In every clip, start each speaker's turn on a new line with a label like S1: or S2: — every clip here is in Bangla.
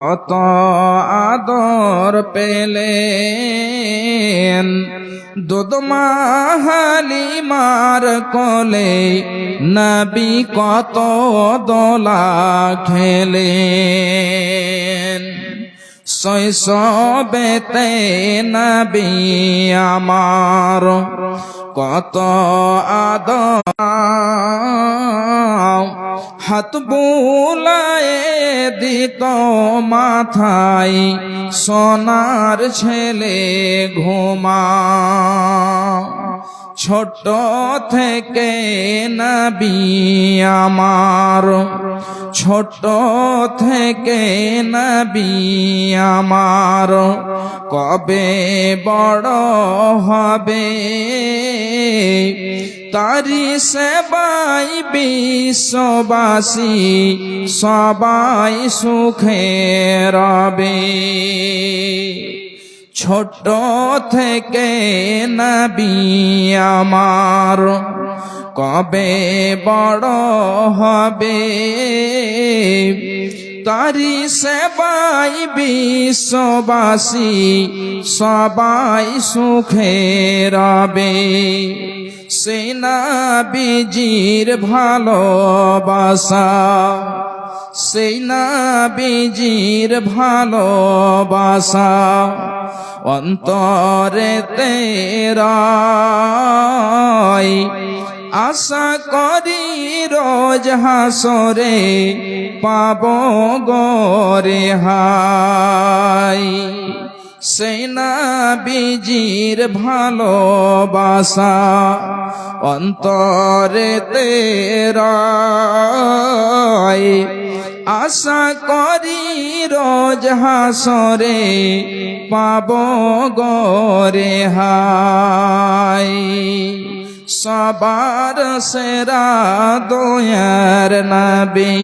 S1: কত আদর পেলেন দুধমা হালিমার কোলে, নবী কত দোলা খেলেন। শৈশবেতে নবী আমার কত আদর, হাত বুলায়ে দিত মাথায়, সোনার ছেলে ঘুমা। ছোট থেকে নবী আমার, ছোট থেকে নবী আমার, কবে বড় হবে তারি সেবাই বিশ্ববাসী সবাই সুখে রবে। ছোট থেকে নবী আমার, কবে বড় হবে তারি সেবাই বিশ্ববাসী সবাই সুখে রবে। সেই নবীজির ভালোবাসা, সেই নবীজির ভালোবাসা অন্তরেতে রয়। আশা করি রোজ হাসরে পাব গো রেহাই। সেই নবীজির ভালোবাসা অন্তরেতে রয়। আশা করি রোজ হাসরে পাব গো রেহাই। সবার সেরা দয়ার নবী।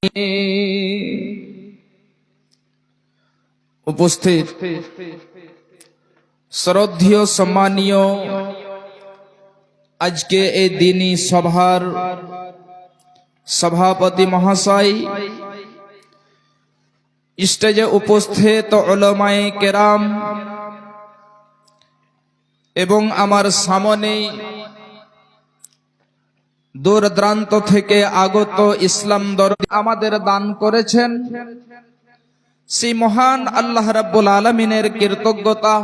S1: উপস্থিত শ্রদ্ধেয় সম্মানীয় আজকে এই দিনী সভার সভাপতি মহাশয়, স্টেজে উপস্থিত উলামায়ে কেরাম এবং আমার সামনে দূর দূরান্ত থেকে আগত ইসলাম দরদি আমাদের দান করেছেন, সেই মহান আল্লাহ রাব্বুল আলামিনের কৃতজ্ঞতা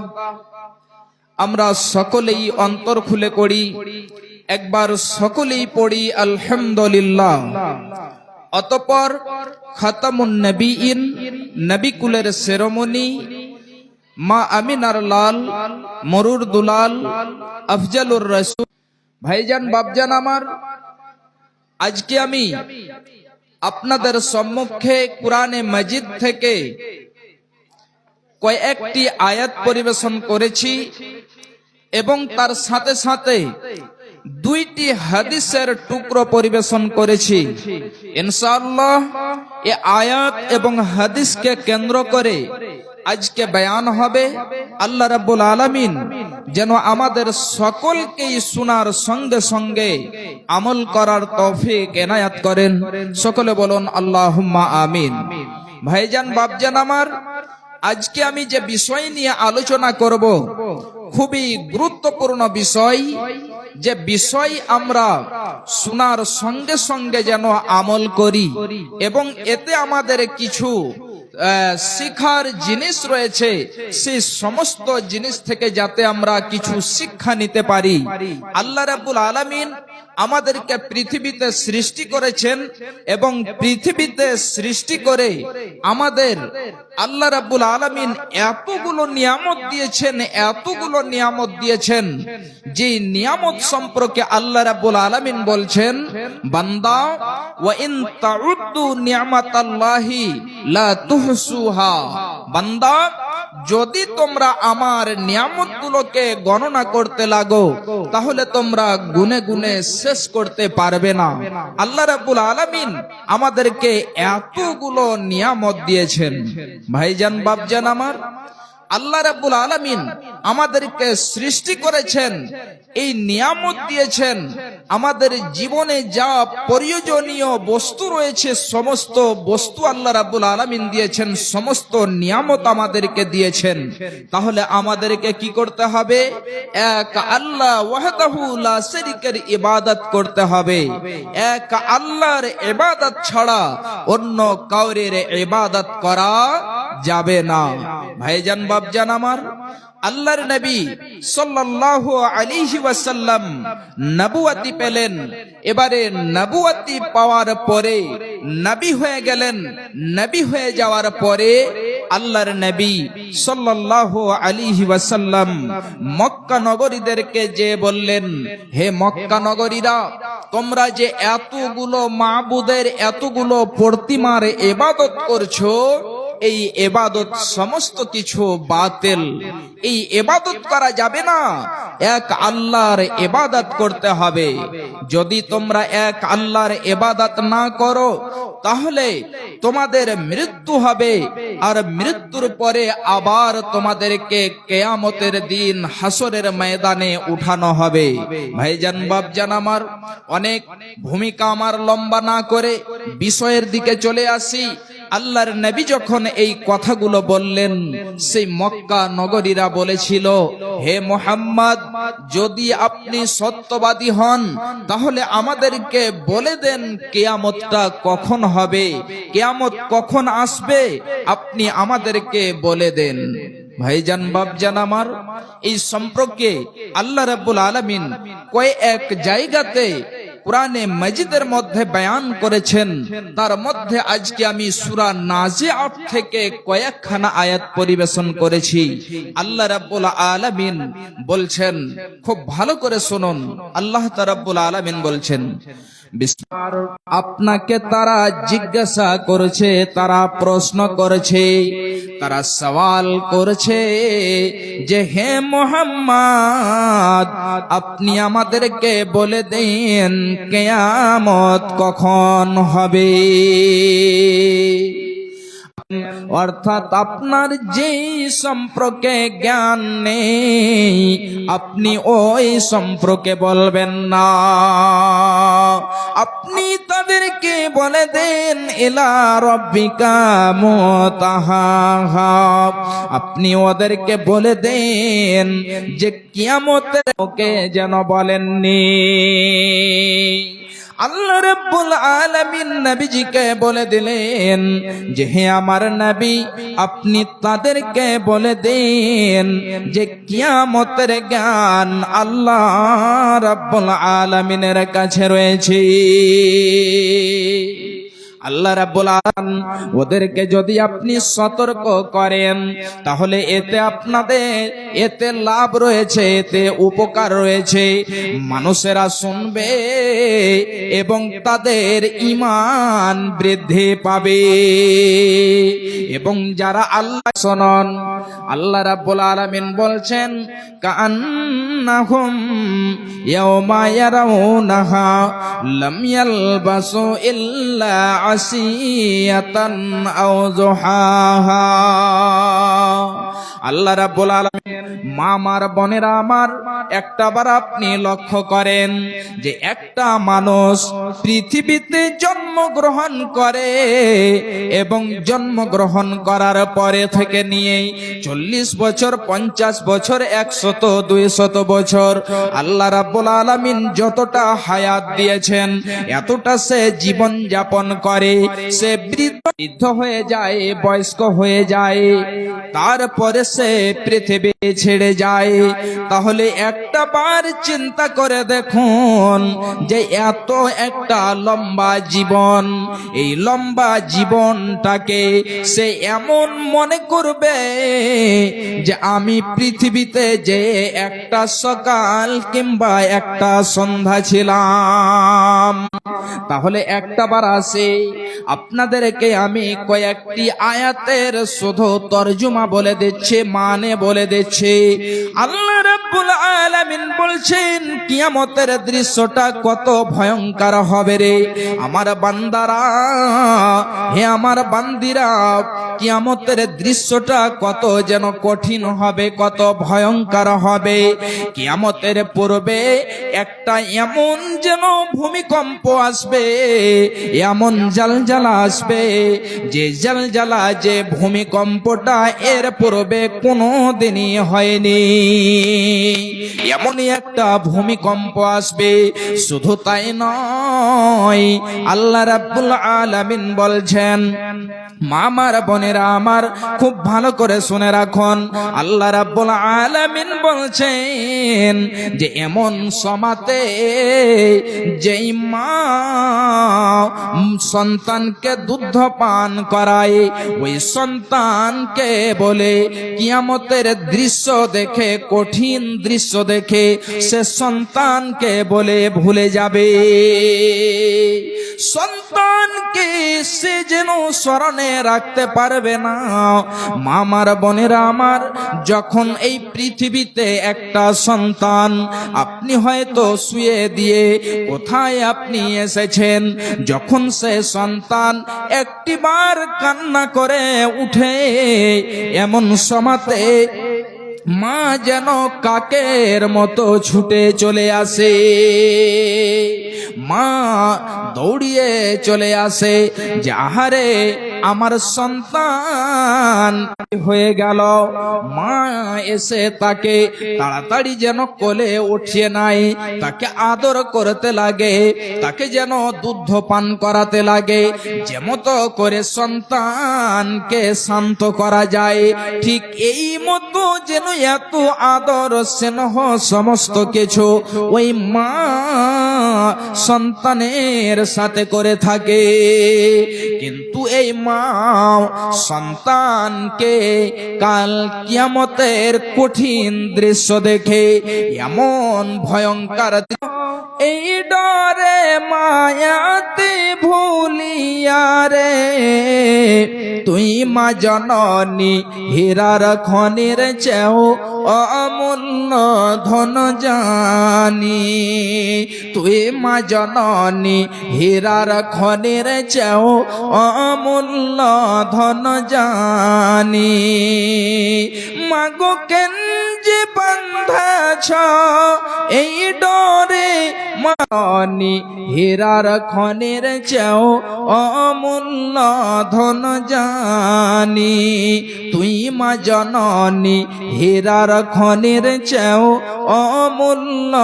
S1: আমরা সকলেই অন্তর খুলে করি। একবার সকলেই পড়ি আলহামদুলিল্লাহ। অতঃপর খাতামুন নবীন, নবী কুলের শিরোমণি মা আমিনার লাল, মরুর দুলাল, আফজালুর রাসূল, ভাইজান বাপজান আমার, আজকে আমি আপনাদের সম্মুখে কুরআনে মাজিদ থেকে কয়েকটি আয়াত পরিবেশন করেছি এবং তার সাথে সাথে দুইটি হাদিসের টুকরো পরিবেশন করেছি। ইনশাআল্লাহ এই আয়াত এবং হাদিসকে কেন্দ্র করে আজকে বয়ান হবে। আল্লাহ রাব্বুল আলামিন যেন আমাদের সকলকেই শোনার সঙ্গে সঙ্গে আমল করার তৌফিক এনায়াত করেন। সকলে বলুন আল্লাহুম্মা আমিন। ভাইজান বাপজান আমার, আজকে আমি যে বিষয় নিয়ে আলোচনা করব খুবই গুরুত্বপূর্ণ বিষয়, যে বিষয় আমরা শোনার সঙ্গে সঙ্গে যেন আমল করি এবং এতে আমাদের কিছু শিক্ষার জিনিস রয়েছে, সেই সমস্ত জিনিস থেকে যাতে আমরা কিছু শিক্ষা নিতে পারি। আল্লাহ রাব্বুল আলামিন আমাদেরকে পৃথিবীতে সৃষ্টি করেছেন এবং পৃথিবীতে সৃষ্টি করে আমাদের আল্লাহ রাব্বুল আলামিন এতগুলো নিয়ামত দিয়েছেন, এতগুলো নিয়ামত দিয়েছেন, যে নিয়ামত সম্পর্কে আল্লাহ রাব্বুল আলামিন বলছেন, বান্দা ওয়া ইন তাউদ্দু নি'মাতাল্লাহি লা তুহসুহা, বান্দা যদি তোমরা আমার নিয়ামতগুলোকে গণনা করতে লাগো তাহলে তোমরা গুনে গুনে শেষ করতে পারবে না। আল্লাহ রাব্বুল আলামিন আমাদেরকে এতগুলো নিয়ামত দিয়েছেন। ভাইজান বাপজান আমার, আল্লাহ রাব্বুল আলামিন আমাদেরকে সৃষ্টি করেছেন, এই নিয়ামত দিয়েছেন, আমাদের জীবনে যা প্রয়োজনীয় বস্তু রয়েছে সমস্ত বস্তু আল্লাহ রাব্বুল আলামিন দিয়েছেন, সমস্ত নিয়ামত আমাদেরকে দিয়েছেন। তাহলে আমাদেরকে কি করতে হবে? এক আল্লাহ ওয়াহদাহু লা শারীকের ইবাদত করতে হবে। এক আল্লাহর ইবাদত ছাড়া অন্য কাউরের ইবাদত করা যাবে না। ভাইজান বাপজান আমার, আল্লাহর নবী সাল্লাল্লাহু আলাইহি ওয়াসাল্লাম নবুয়তি পেলেন। এবারে নবুয়তি পাওয়ার পরে নবী হয়ে গেলেন। নবী হয়ে যাওয়ার পরে আল্লাহর নবী সাল্লাল্লাহু আলাইহি ওয়াসাল্লাম মক্কা নগরীদেরকে যে বললেন, হে মক্কা নগরীরা, তোমরা যে এতগুলো মাবুদের এতগুলো প্রতিমার ইবাদত করছো, এই ইবাদত সমস্ত কিছু বাতিল। এই ইবাদত করা যাবে না, এক আল্লাহর ইবাদত করতে হবে। যদি তোমরা এক আল্লাহর ইবাদত না করো তাহলে তোমাদের মৃত্যু হবে, আর মৃত্যুর পরে আবার তোমাদেরকে কিয়ামতের দিন হাসরের ময়দানে উঠানো হবে। ভাইজান বাপজান আমার, অনেক ভূমিকা আমার লম্বা না করে বিষয়ের দিকে চলে আসি। আল্লাহর নবী যখন এই কথাগুলো বললেন, সেই মক্কা নগরীরা বলেছিল, হে মুহাম্মদ, যদি আপনি সত্যবাদী হন তাহলে আমাদেরকে বলে দেন কিয়ামতটা কখন হবে, কিয়ামত কখন আসবে, আপনি আমাদেরকে বলে দেন। ভাইজান বাপজান আমার, এই সম্পর্কে আল্লাহ রাব্বুল আলামিন কয়েক জায়গাতে কুরআনে মাজিদের মধ্যে বয়ান করেছেন। তার মধ্যে আজকে আমি সূরা নাজিআত থেকে কয়েকখানা আয়াত পরিবেশন করেছি। আল্লাহ রাব্বুল আলামিন বলছেন, খুব ভালো করে শুনুন। আল্লাহ রাব্বুল আলামিন বলছেন, আপনাকে তারা জিজ্ঞাসা করেছে, তারা প্রশ্ন করেছে, তারা সওয়াল করেছে যে হে মুহাম্মদ, আপনি আমাদেরকে বলে দেন কিয়ামত কখন হবে। অর্থাৎ আপনার যেই সম্পর্কে জ্ঞান নেই আপনি ওই সম্পর্কে বলবেন না। আপনি তাদেরকে বলে দেন ইলা রাব্বিকা মুতাহাহা, আপনি ওদেরকে বলে দেন যে কিয়ামতের ওকে যেন বলেননি। আল্লাহ রাব্বুল আলামিন নবীজিকে বলে দিলেন যে হে আমার নবী, আপনি তাদেরকে বলে দেন যে কিয়ামতের জ্ঞান আল্লাহ রাব্বুল আলামিনের কাছে রয়েছে। আল্লাহ রাব্বুল আলামিন ওদেরকে যদি আপনি সতর্ক করেন তাহলে এতে আপনাদের এতে লাভ রয়েছে, এতে উপকার রয়েছে। মানুষেরা শুনবে এবং তাদের ঈমান বৃদ্ধি পাবে। এবং যারা আল্লাহ শুনুন, আল্লাহ রাব্বুল আলামিন বলছেন, কাআন্নাহুম ইয়াওমা ইয়ারাউনাহা লাম ইয়ালবাসু ইল্লা আসিয়াতান আও যুহাহা। আল্লাহ রাব্বুল আলামিন, মামার বোনেরা আমার, একটাবার আপনি লক্ষ্য করেন যে একটা মানুষ পৃথিবীতে জন্মগ্রহণ করে এবং জন্মগ্রহণ করার পরে থেকে নিয়ে 40 বছর, 50 বছর, 100, 200 বছর আল্লাহ রাব্বুল আলামিন যতটা হায়াত দিয়েছেন এতটা সে জীবন যাপন করে। সে বৃদ্ধ হয়ে যায়, বয়স্ক হয়ে যায়, তারপরে সে পৃথিবী ছেড়ে যায়। তাহলে একটা বার চিন্তা করে দেখুন যে এত একটা লম্বা জীবন, এই লম্বা জীবনটাকে সে এমন মনে করবে যে আমি পৃথিবীতে যে একটা সকাল কিংবা একটা সন্ধ্যা ছিলাম। তাহলে একটা বার আসে আপনাদেরকে আমি কয়েকটি আয়াতের শুধু তরজমা বলে দিচ্ছি, মানে বলে দিচ্ছি। আল্লাহ রাব্বুল আলামিন বলছেন কিয়ামতের দৃশ্যটা কত ভয়ঙ্কর হবে রে আমার বান্দারা, হে আমার বান্দিরা, কিয়ামতের দৃশ্যটা কত যেন কঠিন হবে, কত ভয়ঙ্কর হবে। কিয়ামতের পূর্বে একটা এমন যেন ভূমিকম্প আসবে, এমন জালজালা আসবে, যে জালজালা, যে ভূমিকম্পটা এর পূর্বে কোনোদিনই হয়নি। এমনই একটা ভূমিকম্প আসবে। শুধু তাই নয়, আল্লাহ রাব্বুল আলামিন বলছেন, মামার বোনেরা আমার খুব ভালো করে শুনে রাখুন, আল্লাহ রাব্বুল আলামিন বলছেন যে এমন সমাতে যেই মা সন্তানকে দুধ পান করায়, ওই সন্তানকে বলে কিয়ামতের দৃশ্য দেখে, কঠিন দৃশ্য দেখে সে সন্তানকে বলে ভুলে যাবে। সন্তানকে সে যেন স্মরণে রাখতে পারবে না। মামার বোনেরা আমার, যখন এই পৃথিবীতে একটা সন্তান, আপনি হয়তো শুয়ে দিয়ে কোথায় আপনি এসেছেন, যখন সে সন্তান একটিবার কান্না করে উঠে, এমন সময়তে মা যেন কাকের মতো ছুটে চলে আসে, মা দৌড়িয়ে চলে আসে যে আহারে আমার সন্তান হয়ে গেল। মা এসে তাকে তাড়াতাড়ি যেন কোলে উঠিয়ে নেয়, তাকে আদর করতে লাগে, তাকে যেন দুধ পান করাতে লাগে। যেমতো করে সন্তানকে শান্ত করা যায়, ঠিক এই মতো যেন এত আদর স্নেহ সমস্ত কিছু ওই মা সন্তানের সাথে করে থাকে। কিন্তু এই মা সন্তানকে কাল কিয়ামতের কঠিন দৃশ্য দেখে এমন ভয়ঙ্কর, এই ডরে মায়াতে ভুলিয়া রে তুই মা জননী হীরার খনির চেয়েও অমূল্য ধন জানি, তুই মা জননী হীরার খনির চেয়েও অমূল্য ধন জানি। মাগো কেন যে বান্ধাছ এই ডরে মানি, হীরার খনির চেয়েও অমূল্য ধন জানি, তুই মা জননী হীরার খনির চেয়েও অমূল্য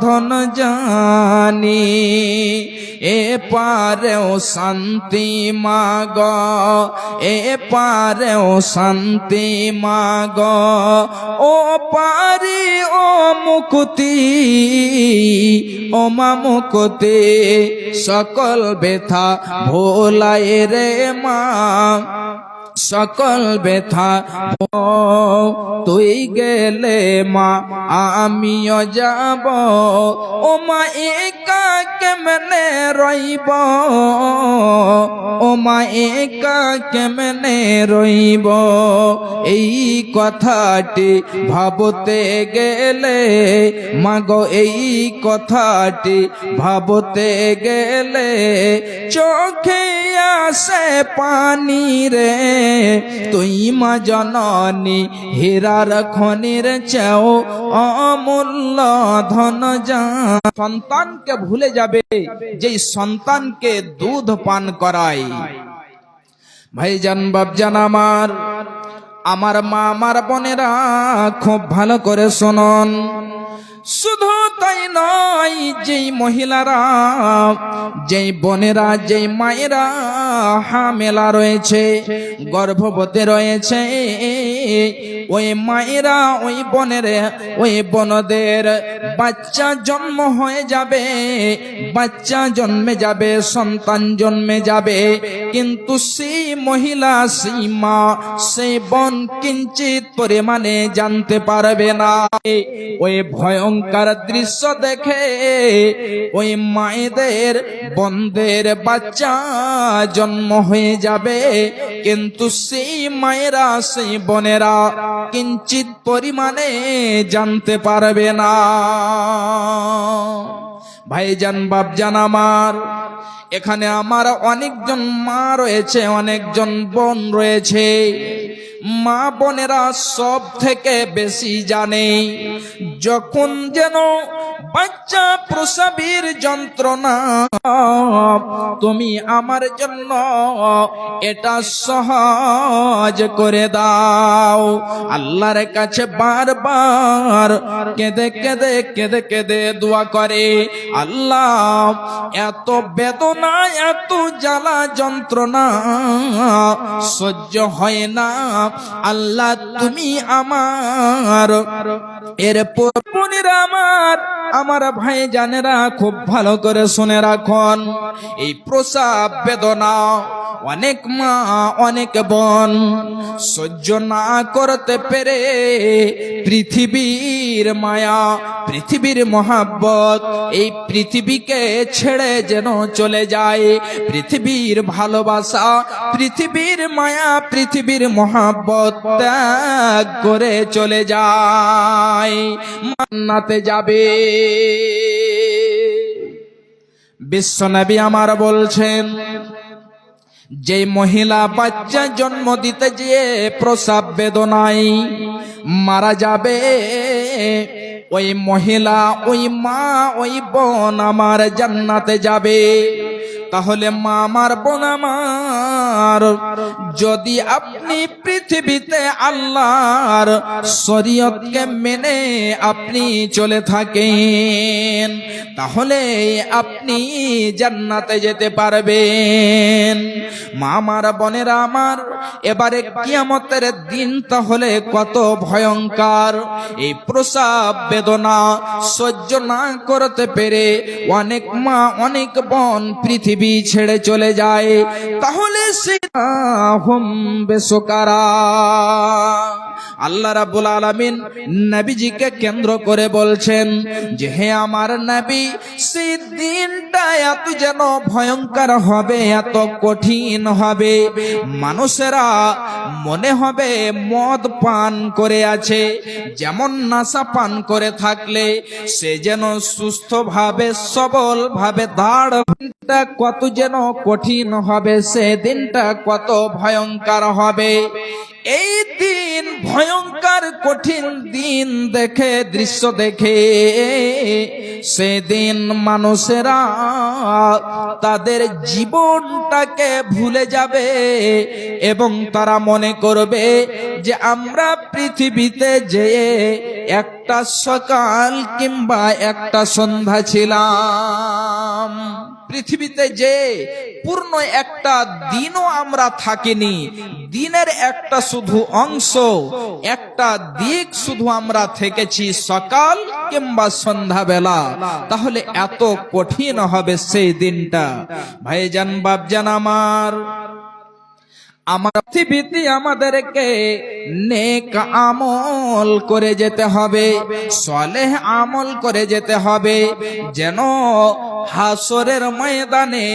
S1: ধন জানি। এ পারেও শান্তি মাগ, এ পারেও শান্তি মাগ, ও পারি ও মুক্তি, ও মা মুক্তি, সকল ব্যথা ভোলায় রে মা, সকল ব্যথা তুই গেলে মা আমিও যাব, ও মা একা কেমনে রইব, ও মা একা কেমনে রইব। এই কথাটি ভাবতে গেলে মাগো, এই কথাটি ভাবতে গেলে চোখে আসে পানি রে, তুই মা জননী হীরার খনির চেয়েও অমূল্য ধন জানি। সন্তানকে ভুলে যাবে যেই সন্তানকে দুধ পান করায়। ভাইজান বাপজান আমার, আমার মা আমার বোনেরা খুব ভালো করে শুনুন। শুধু তাই নয়, যেই মহিলারা, যেই বোনেরা, যেই মায়েরা হামেলা রয়েছে, গর্ভবতী রয়েছে, ওই মায়েরা, ওই বোনের, ওই বোনদের বাচ্চা জন্ম হয়ে যাবে, বাচ্চা জন্মে যাবে, সন্তান জন্মে যাবে, কিন্তু সেই মহিলা, সেই মা, সেই বোন কিঞ্চিত পরিমাণে জানতে পারবে না। ওই ভয়ঙ্কর ভয়ঙ্কর দৃশ্য দেখে ওই মায়েদের বোনদের বাচ্চা জন্ম হয়ে যাবে, কিন্তু সেই মায়েরা সেই বোনেরা কিঞ্চিত পরিমাণে জানতে পারবে না। ভাইজান বাপজান আমার, এখানে আমার অনেকজন মা রয়েছে, অনেকজন বোন রয়েছে। মা বোনেরা সব থেকে বেশি জানে যখন যেন বাচ্চা প্রসবের যন্ত্রণা, তুমি আমার জন্য এটা সহজ করে দাও। আল্লাহর কাছে বারবার কেঁদে কেঁদে কেঁদে কেঁদে দোয়া করে, আল্লাহ এত বেদনা এত জ্বালা যন্ত্রণা সহ্য হয় না, আল্লাহ তুমি আমার। এরপর বোনেরা আমার ভাই জানেরা খুব ভালো করে শুনে রাখুন, এই প্রসব বেদনা অনেক মা অনেক বোন সহ্য না করতে পেরে পৃথিবীর মায়া পৃথিবীর মহাব্বত এই পৃথিবীকে ছেড়ে যেন চলে যায়, পৃথিবীর ভালোবাসা পৃথিবীর মায়া পৃথিবীর মহাব্বত ত্যাগ করে চলে যায়, জান্নাতে যাবে। বিশ্বনবী আমার বলছেন, যে মহিলা বাচ্চা জন্ম দিতে গিয়ে প্রসব বেদনায় মারা যাবে, ওই মহিলা ওই মা ওই বোন আমার জান্নাতে যাবে। তাহলে মা আমার বোন আমার, যদি আপনি পৃথিবীতে আল্লাহর শরীয়তকে মেনে আপনি চলে থাকেন, তাহলে আপনি জান্নাতে যেতে পারবেন। মা আমার বোনেরা আমার, এবারে কিয়ামতের দিন তাহলে কত ভয়ঙ্কর। এই প্রসব বেদনা সহ্য না করতে পেরে অনেক মা অনেক বোন পৃথিবী ছেড়ে চলে যায়, তাহলে সে হুম বেসুকারা। আল্লাহ রাব্বুল আলামিন নবীজিকে কেন্দ্র করে বলছেন যে, হে আমার নবী, সেই দিনটা এত যেন ভয়ঙ্কর হবে, এত কঠিন হবে, মানুষেরা মনে হবে মদ পান করে আছে, যেমন নেশা পান করে থাকলে সে যেন সুস্থ ভাবে সবল ভাবে দাঁড়। দিনটা কত যেন কঠিন হবে, সে দিনটা কত ভয়ঙ্কর হবে। এই দিন ভয়ঙ্কর কঠিন দিন দেখে দৃশ্য দেখে সেদিন মানুষেরা তাদের জীবনটাকে ভুলে যাবে এবং তারা মনে করবে যে আমরা পৃথিবীতে যে একটা সকাল কিংবা একটা সন্ধ্যা ছিলাম, পৃথিবীতে যে পূর্ণ একটা দিনও আমরা থাকিনি, দিনের একটা শুধু অংশ একটা দিক শুধু আমরা থেকেছি সকাল কিংবা সন্ধ্যাবেলা, তাহলে এত কঠিন হবে সেই দিনটা। ভাইজান বাপজান আমার, পৃথিবীতে আমাদেরকে নেক আমল করে যেতে হবে, সালেহ আমল করে যেতে হবে, যেন হাসরের ময়দানে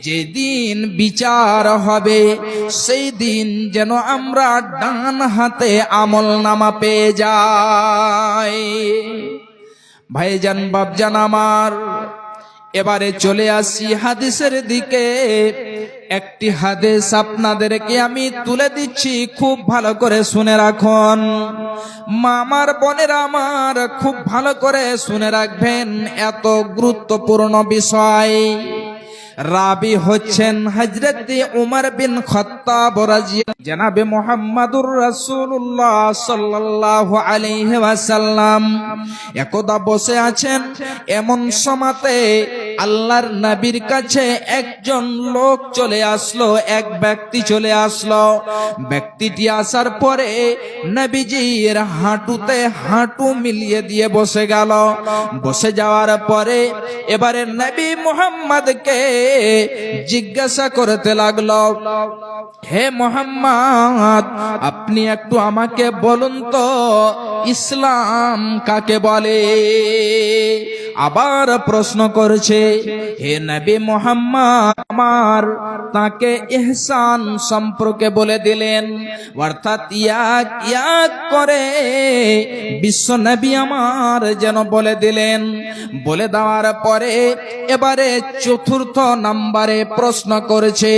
S1: যেদিন বিচার হবে সেই দিন যেন আমরা ডান হাতে আমল নামা পেয়ে যাই। ভাইজান বাপজান আমার, এবারে চলে আসি হাদিসের দিকে। একটি হাদিস আপনাদেরকে আমি তুলে দিচ্ছি, খুব ভালো করে শুনে রাখুন। মামার বোনেরা আমার, খুব ভালো করে শুনে রাখবেন, এত গুরুত্বপূর্ণ বিষয়। রাবি হচ্ছেন হযরত উমর বিন খাত্তাব রাদিয়াল্লাহু, জনাবে মুহাম্মদুর রাসূলুল্লাহ সাল্লাল্লাহু আলাইহি ওয়াসাল্লাম একদা বসে আছেন, এমন সময়তে আল্লাহর নবীর কাছে একজন লোক চলে আসলো, এক ব্যক্তি চলে আসলো। ব্যক্তিটি আসার পরে নবীজির হাঁটুতে হাঁটু মিলিয়ে দিয়ে বসে গেল। বসে যাওয়ার পরে এবারে নবী মুহাম্মদকে জিজ্ঞাসা করতে লাগলো, হে মুহাম্মদ, আপনি একটু আমাকে বলুন তো ইসলাম কাকে বলে? আবার প্রশ্ন করছে, হে নবী মুহাম্মদ, আমার তাকে ইহসান সম্পর্কে বলে দিলেন। অর্থাৎ এক এক করে বিশ্ব নবী আমার যেন বলে দিলেন। বলে দেওয়ার পরে এবারে চতুর্থ নম্বরে প্রশ্ন করেছে।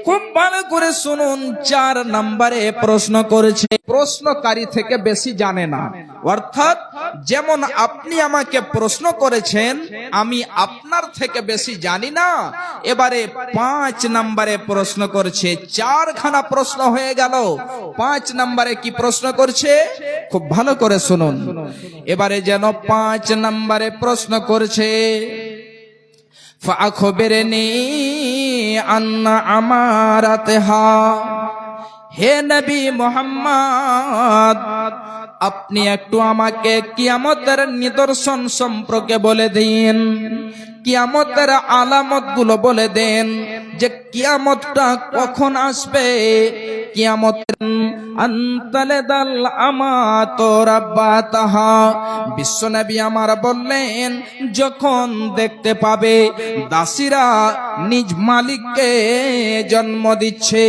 S1: খুব ভালো করে শুনুন, 4 নম্বরে প্রশ্ন করেছে। প্রশ্নকারী থেকে বেশি জানে না। অর্থাৎ যেমন আপনি আমাকে প্রশ্ন করেছেন, আমি আপনার থেকে বেশি জানি না। এবারে 5 নম্বরে প্রশ্ন করছে। 4খানা প্রশ্ন হয়ে গেল, 5 নম্বরে কি প্রশ্ন করছে খুব ভালো করে শুনুন। এবারে যেন 5 নম্বরে প্রশ্ন করছে, ফাখবিরনি আন্না আমারাতহা। হে নবী মুহাম্মদ, আপনি একটু আমাকে কিয়ামতের নিদর্শন সম্পর্কে বলে দিন, কিয়ামতের আলামত গুলো বলে দেন, যে কিয়ামতটা কখন আসবে। কিয়ামত আনতালেদাল আমাতু রাব্বাতাহা। বিশ্বনবী আমার বললেন, যখন দেখতে পাবে দাসীরা নিজ মালিককে জন্ম দিচ্ছে।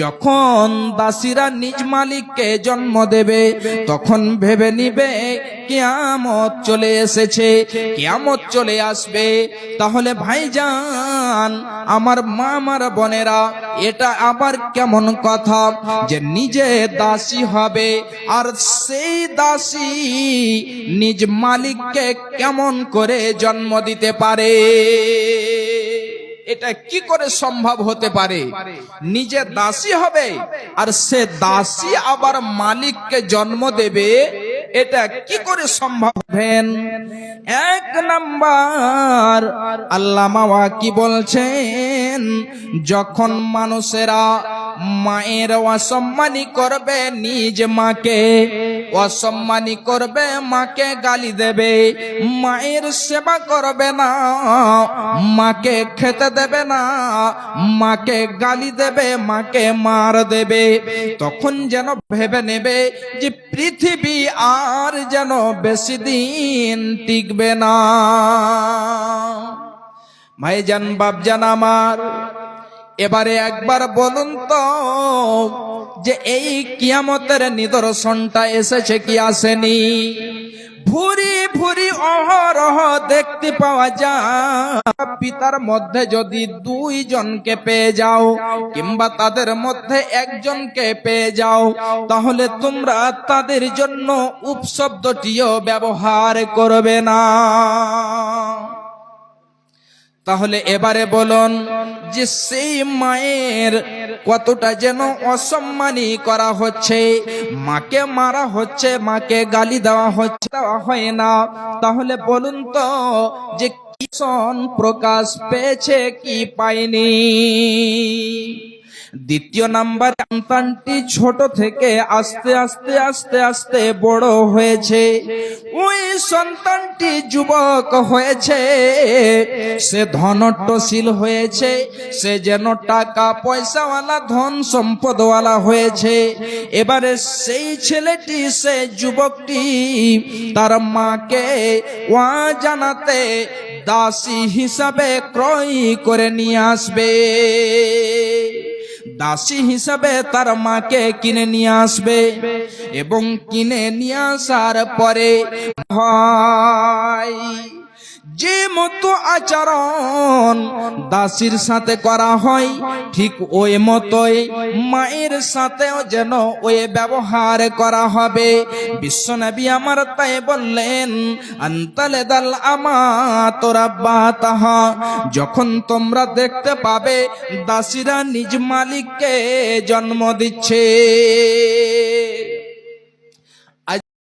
S1: যখন দাসীরা নিজ মালিককে জন্ম দেবে, তখন ভেবে নিবে কিয়ামত চলে এসেছে, কিয়ামত চলে আসবে। তাহলে ভাইজান, আমার মা, আমার বোনেরা, এটা আবার কেমন কথা যে নিজে দাসী হবে, আর সেই দাসী নিজ মালিককে কেমন করে জন্ম দিতে পারে? এটা কি করে সম্ভব হতে পারে? নিজে দাসী হবে আর সে দাসী আবার মালিককে জন্ম দেবে, এটা কি করে সম্ভব হবেন? 1 নাম্বার আল্লামা কি বলছেন, যখন মানুষেরা মায়ের অসম্মানী করবে, নিজ মাকে অসম্মানী করবে, মাকে গালি দেবে, মায়ের সেবা করবে না, মাকে খেতে দেবে না, মাকে গালি দেবে, মাকে মার দেবে, তখন যেন ভেবে নেবে যে পৃথিবী আর যেন বেশি দিন টিকবে না। ভাইজান, বাপজান আমার, এবারে একবার বলুন তো, যে এই কিয়ামতের নিদর্শনটা এসেছে কি আসেনি? ভুরি ভুরি অহরহ দেখতে পাওয়া যায়। পিতার মধ্যে যদি 2 জনকে পেয়ে যাও, কিংবা তাদের মধ্যে 1 জনকে পেয়ে যাও, তাহলে তোমরা তাদের জন্য উপশব্দটিও ব্যবহার করবে না। তাহলে এবারে বলুন, যে সেই মায়ের কতটা যেন অসম্মানী করা হচ্ছে, মাকে মারা হচ্ছে, মাকে গালি দেওয়া হচ্ছে, দেওয়া হয় না। তাহলে বলুন তো, যে কিসন প্রকাশ পেয়েছে কি পায়নি? দ্বিতীয় নাম্বার, সন্তানটি ছোট থেকে আস্তে আস্তে আস্তে আস্তে বড় হয়েছে। ওই সন্তানটি যুবক হয়েছে, সে ধনট্টশীল হয়েছে, সে যেন টাকা পয়সাওয়ালা ধন সম্পদওয়ালা হয়েছে। এবারে সেই ছেলেটি, সে যুবকটি তার মাকে জানাতে দাসী হিসাবে ক্রয় করে নিয়ে আসবে। দাসী হিসাবে তার মাকে কিনে নিয়ে আসবে, এবং কিনে নিয়ে আসার পরে যে মতো আচরণ দাসীর সাথে করা হয়, ঠিক ওই মতোই মায়ের সাথেও যেন ওই ব্যবহার করা হবে। বিশ্বনবী আমার তাই বললেন, আনতালেদাল আমাতু রাব্বাতাহা। যখন তোমরা দেখতে পাবে দাসীরা নিজ মালিককে জন্ম দিচ্ছে,